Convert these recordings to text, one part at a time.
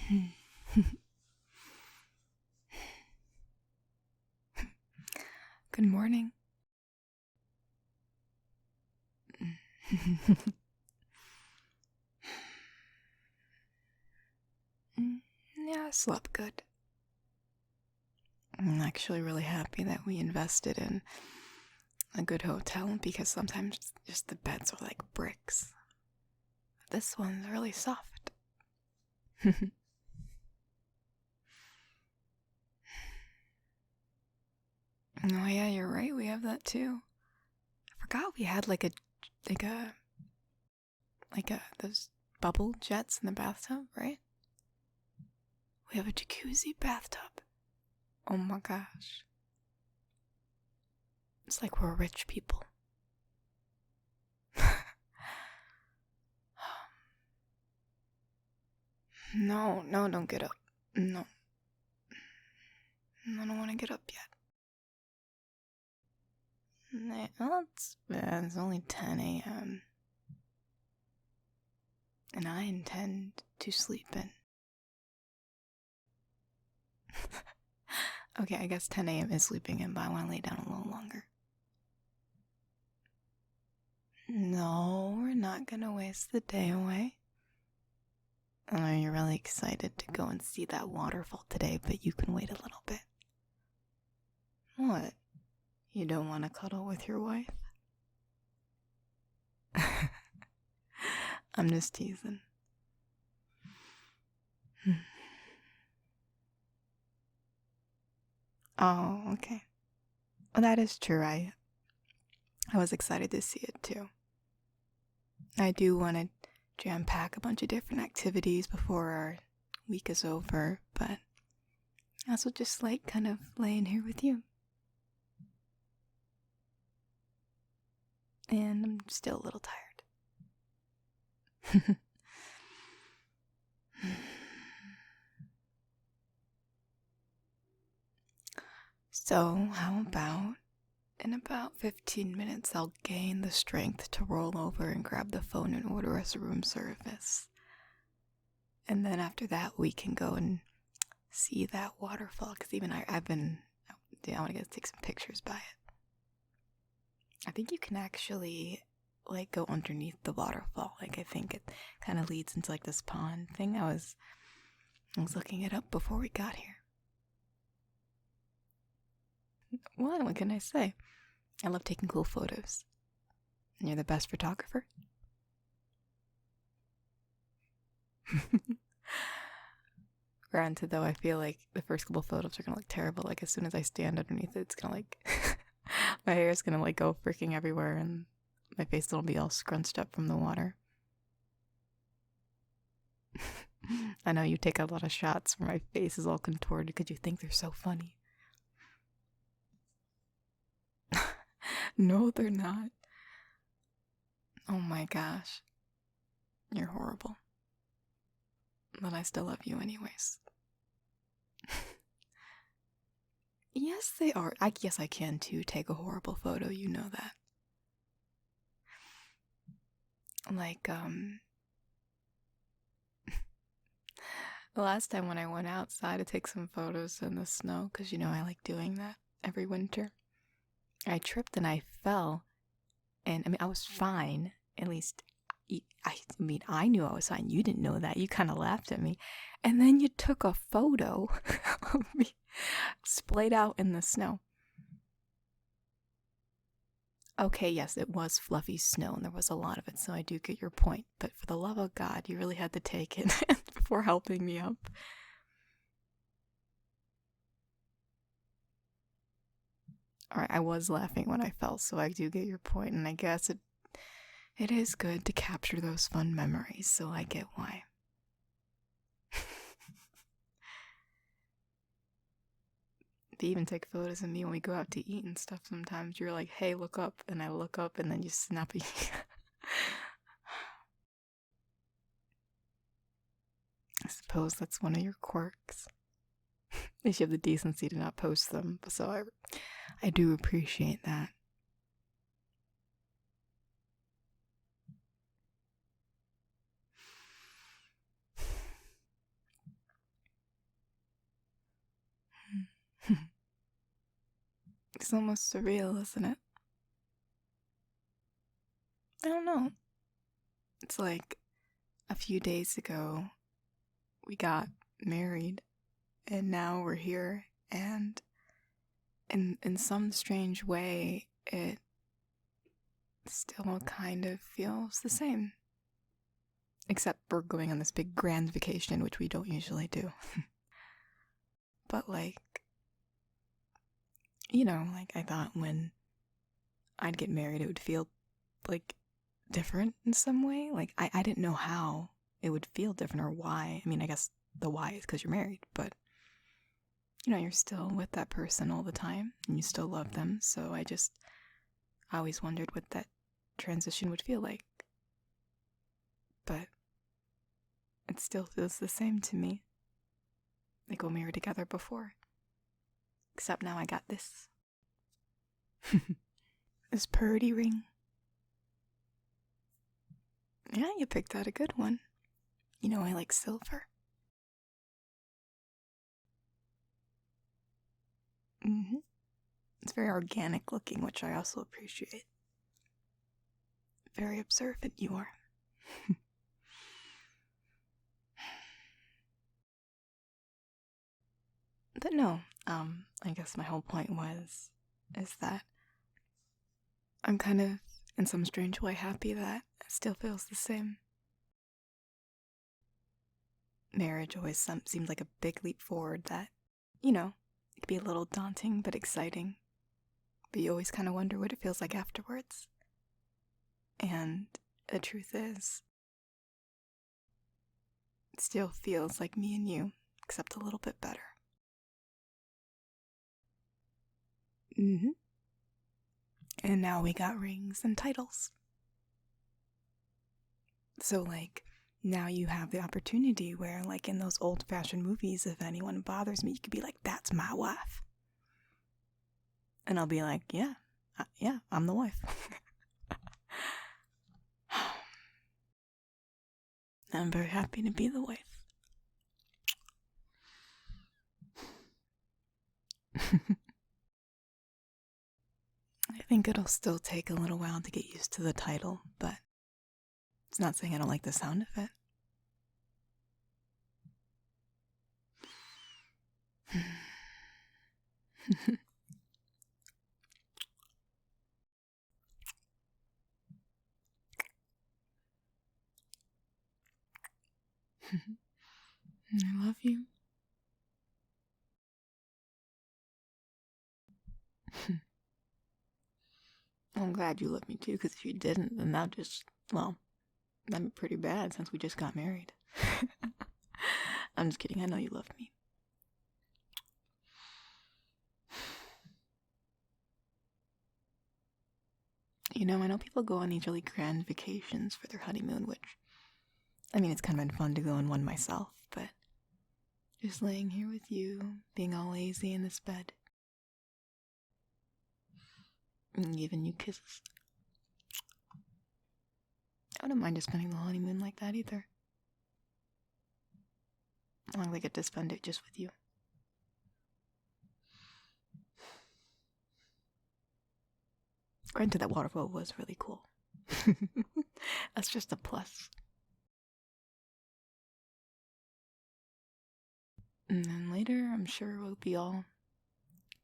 Good morning. Yeah, I slept good. I'm actually really happy that we invested in a good hotel because sometimes just the beds are like bricks. This one's really soft. Oh yeah, you're right. We have that too. I forgot we had like those bubble jets in the bathtub, right? We have a jacuzzi bathtub. Oh my gosh. It's like we're rich people. No, don't get up. No. I don't want to get up yet. Well, it's only 10 a.m. And I intend to sleep in. Okay, I guess 10 a.m. is sleeping in, but I want to lay down a little longer. No, we're not gonna waste the day away. I know you're really excited to go and see that waterfall today, but you can wait a little bit. What? You don't want to cuddle with your wife? I'm just teasing. Oh, okay. Well, that is true. I was excited to see it too. I do want to jam pack a bunch of different activities before our week is over, but I also just like kind of laying here with you. And I'm still a little tired. So, how about in about 15 minutes I'll gain the strength to roll over and grab the phone and order us room service. And then after that we can go and see that waterfall, because even I want to take some pictures by it. I think you can actually like go underneath the waterfall. Like I think it kind of leads into like this pond thing. I was looking it up before we got here. What can I say? I love taking cool photos. And you're the best photographer. Granted, though, I feel like the first couple photos are gonna look terrible. Like as soon as I stand underneath it, it's gonna like my hair is gonna like go freaking everywhere, and my face will be all scrunched up from the water. I know you take a lot of shots where my face is all contorted because you think they're so funny. No, they're not. Oh my gosh. You're horrible. But I still love you anyways. Yes, they are. Yes, I can too take a horrible photo, you know that. Like, the last time when I went outside to take some photos in the snow, because you know I like doing that every winter, I tripped and I fell, and I mean, I was fine, at least, I knew I was fine. You didn't know that. You kind of laughed at me, and then you took a photo of me splayed out in the snow. Okay, yes, it was fluffy snow, and there was a lot of it, so I do get your point, but for the love of God, you really had to take it before helping me up. Alright, I was laughing when I fell, so I do get your point, and I guess it is good to capture those fun memories, so I get why. They even take photos of me when we go out to eat and stuff sometimes. You're like, hey, look up, and I look up, and then you snap a I suppose that's one of your quirks. At least you have the decency to not post them, so I do appreciate that. It's almost surreal, isn't it? I don't know. It's like a few days ago, we got married, and now we're here, and in some strange way, it still kind of feels the same. Except we're going on this big grand vacation, which we don't usually do. But like, I thought when I'd get married, it would feel like different in some way. Like, I didn't know how it would feel different or why. I mean, I guess the why is because you're married, but you're still with that person all the time and you still love them. So I always wondered what that transition would feel like. But it still feels the same to me. Like when we were together before. Except now I got this. This purdy ring. Yeah, you picked out a good one. I like silver. It's very organic looking, which I also appreciate. Very observant you are. But no, I guess my whole point is that I'm kind of, in some strange way, happy that it still feels the same. Marriage always seemed like a big leap forward that, it could be a little daunting but exciting. But you always kind of wonder what it feels like afterwards. And the truth is, it still feels like me and you, except a little bit better. And now we got rings and titles. So, now you have the opportunity where, in those old-fashioned movies, if anyone bothers me, you could be like, that's my wife. And I'll be like, yeah, I'm the wife. I'm very happy to be the wife. I think it'll still take a little while to get used to the title, but it's not saying I don't like the sound of it. I love you. I'm glad you love me too, because if you didn't, then that'd be pretty bad since we just got married. I'm just kidding, I know you love me. I know people go on these really grand vacations for their honeymoon, which, it's kind of been fun to go on one myself, but just laying here with you, being all lazy in this bed, and giving you kisses. I wouldn't mind just spending the honeymoon like that either. As long as I get to spend it just with you. Granted, that waterfall was really cool. That's just a plus. And then later, I'm sure we'll be all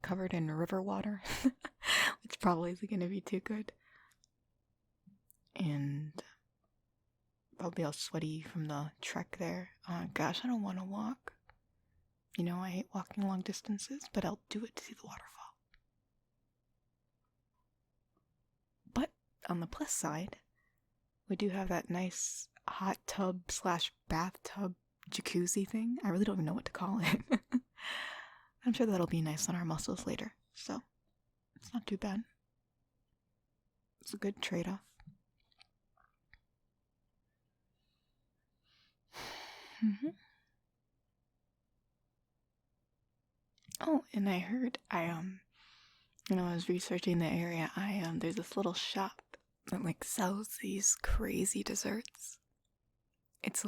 covered in river water, which probably isn't going to be too good. And I'll be all sweaty from the trek there. Gosh, I don't want to walk. I hate walking long distances, but I'll do it to see the waterfall. But on the plus side, we do have that nice hot tub / bathtub jacuzzi thing. I really don't even know what to call it. I'm sure that'll be nice on our muscles later, so it's not too bad. It's a good trade-off. Oh, and I heard, I was researching the area, there's this little shop that, sells these crazy desserts. It's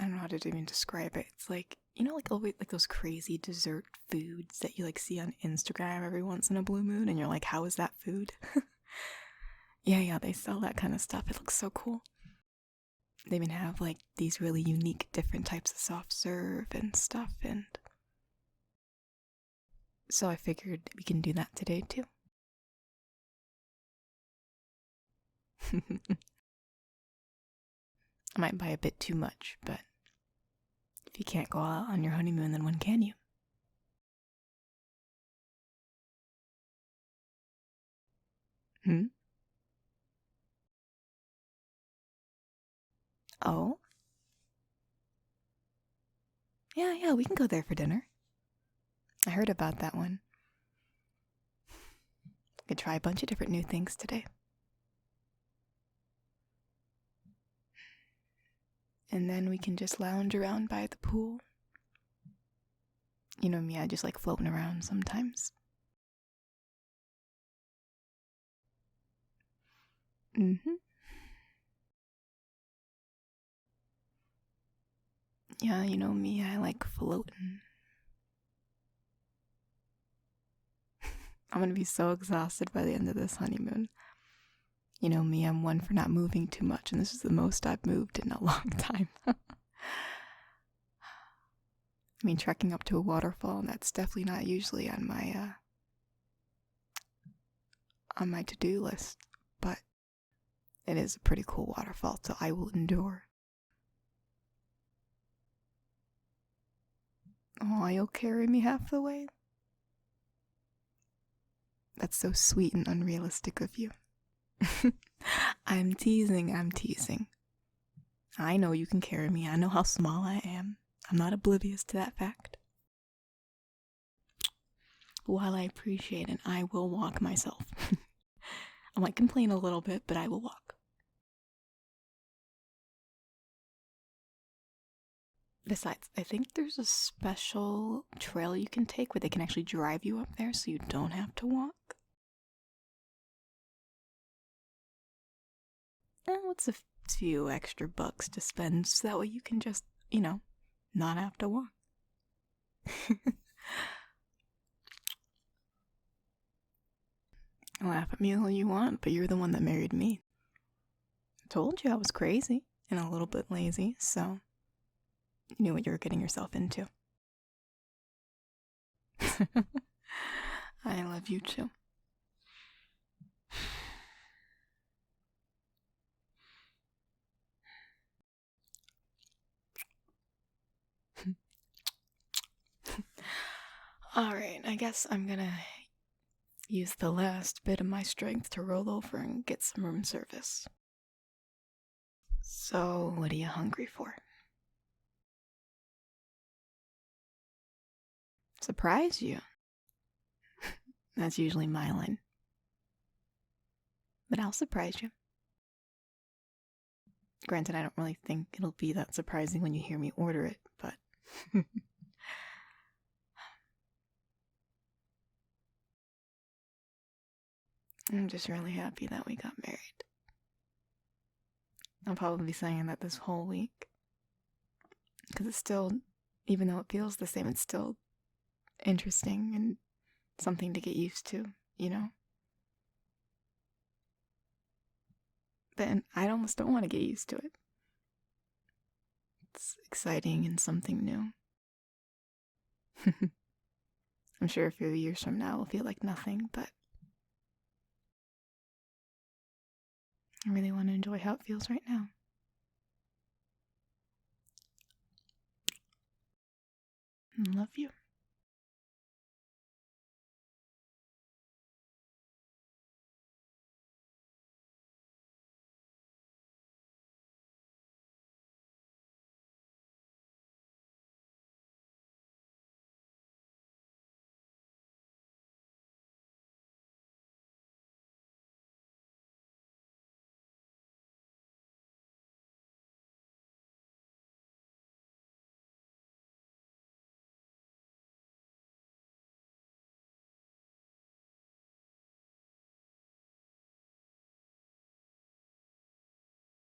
I don't know how to even describe it. It's like, you know, like always, like those crazy dessert foods that you like see on Instagram every once in a blue moon, and you're like, how is that food? Yeah, they sell that kind of stuff. It looks so cool. They even have like these really unique different types of soft serve and stuff, and so I figured we can do that today too. I might buy a bit too much, but if you can't go out on your honeymoon, then when can you? Hmm? Oh? Yeah, we can go there for dinner. I heard about that one. Could try a bunch of different new things today. And then we can just lounge around by the pool. You know me, I just like floating around sometimes. Mm-hmm. Yeah, you know me, I like floating. I'm gonna be so exhausted by the end of this honeymoon. You know me, I'm one for not moving too much, and this is the most I've moved in a long time. I mean, trekking up to a waterfall, that's definitely not usually on my to-do list, but it is a pretty cool waterfall, so I will endure. Oh, you'll carry me half the way? That's so sweet and unrealistic of you. I'm teasing. I know you can carry me. I know how small I am. I'm not oblivious to that fact. While I appreciate it, I will walk myself. I might complain a little bit, but I will walk. Besides, I think there's a special trail you can take where they can actually drive you up there so you don't have to walk. What's a few extra bucks to spend so that way you can just, not have to walk. Laugh at me all you want, but you're the one that married me. I told you I was crazy and a little bit lazy, so you knew what you were getting yourself into. I love you too. Alright, I guess I'm gonna use the last bit of my strength to roll over and get some room service. So, what are you hungry for? Surprise you. That's usually my line. But I'll surprise you. Granted, I don't really think it'll be that surprising when you hear me order it, but... I'm just really happy that we got married. I'll probably be saying that this whole week. Because it's still, even though it feels the same, it's still interesting and something to get used to, But I almost don't want to get used to it. It's exciting and something new. I'm sure a few years from now it'll feel like nothing, but I really want to enjoy how it feels right now. I love you.